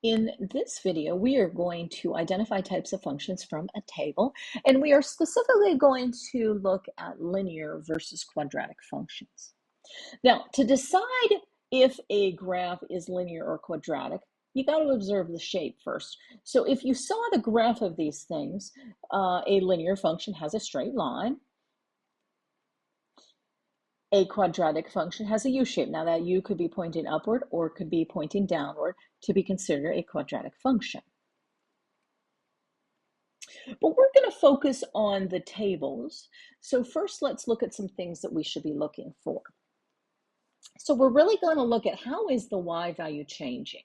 In this video, we are going to identify types of functions from a table, and we are specifically going to look at linear versus quadratic functions. Now, to decide if a graph is linear or quadratic, you got to observe the shape first. So if you saw the graph of these things, a linear function has a straight line. A quadratic function has a U-shape. Now that U could be pointing upward or could be pointing downward to be considered a quadratic function. But we're going to focus on the tables. So first, let's look at some things that we should be looking for. So we're really going to look at how is the y value changing.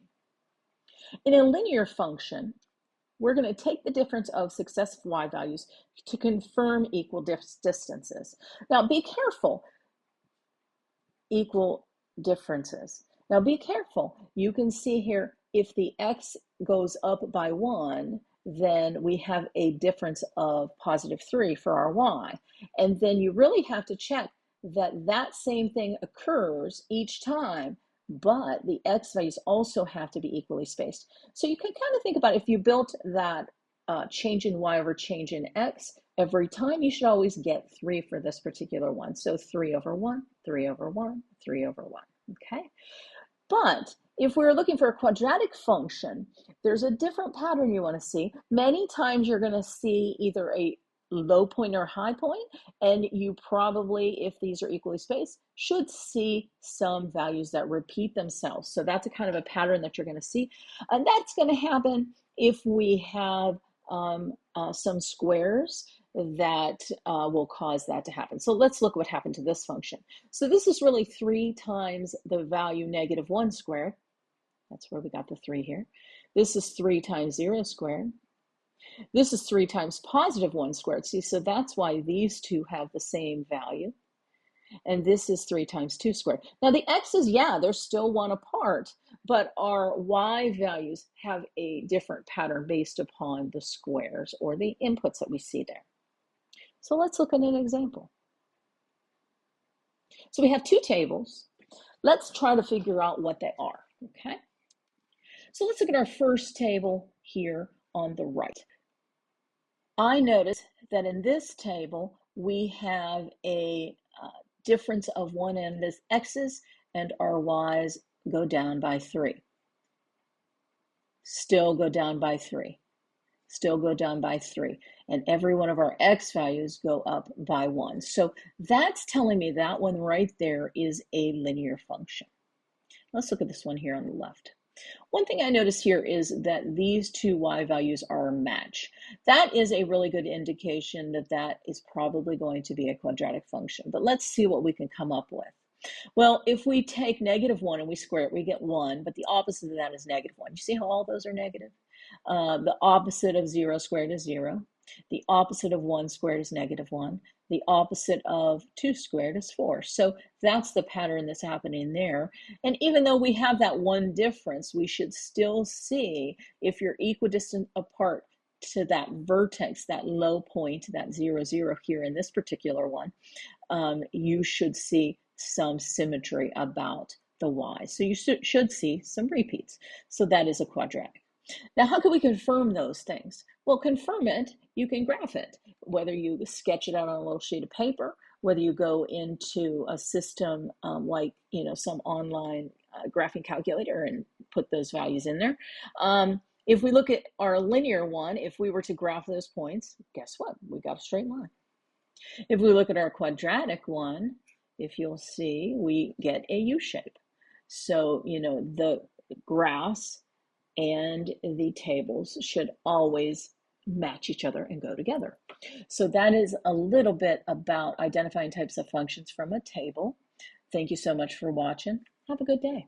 In a linear function, we're going to take the difference of successive y values to confirm equal distances. Now be careful. Equal differences. Now be careful. You can see here, if the x goes up by 1, then we have a difference of +3 for our y. And then you really have to check that that same thing occurs each time, but the x values also have to be equally spaced. So you can kind of think about if you built that change in y over change in x, every time you should always get 3 for this particular one. So 3 over 1, 3 over 1, 3 over 1, okay? But if we're looking for a quadratic function, there's a different pattern you want to see. Many times you're going to see either a low point or high point, and you probably, if these are equally spaced, should see some values that repeat themselves. So that's a kind of a pattern that you're going to see. And that's going to happen if we have some squares that will cause that to happen. So let's look what happened to this function. So this is really 3 times the value -1 squared. That's where we got the 3 here. This is 3 times 0 squared. This is 3 times +1 squared. See, so that's why these two have the same value. And this is 3 times 2 squared. Now the x's, yeah, they're still 1 apart, but our y values have a different pattern based upon the squares or the inputs that we see there. So let's look at an example. So we have 2 tables. Let's try to figure out what they are, okay? So let's look at our first table here on the right. I notice that in this table, we have a difference of one end is x's and our y's go down by 3. Still go down by 3. Still go down by 3. And every one of our x values go up by 1. So that's telling me that one right there is a linear function. Let's look at this one here on the left. One thing I notice here is that these two y values are a match. That is a really good indication that that is probably going to be a quadratic function. But let's see what we can come up with. Well, if we take -1 and we square it, we get 1, but the opposite of that is -1. You see how all those are negative? The opposite of 0 squared is 0. The opposite of 1 squared is -1. The opposite of 2 squared is 4. So that's the pattern that's happening there. And even though we have that one difference, we should still see if you're equidistant apart to that vertex, that low point, that 0, 0 here in this particular one, you should see some symmetry about the y. So you should see some repeats. So that is a quadratic. Now, how can we confirm those things? Well, confirm it, you can graph it, whether you sketch it out on a little sheet of paper, whether you go into a system like, some online graphing calculator and put those values in there. If we look at our linear one, if we were to graph those points, guess what? We got a straight line. If we look at our quadratic one, if you'll see, we get a U shape. So, the graphs and the tables should always match each other and go together. So that is a little bit about identifying types of functions from a table. Thank you so much for watching. Have a good day.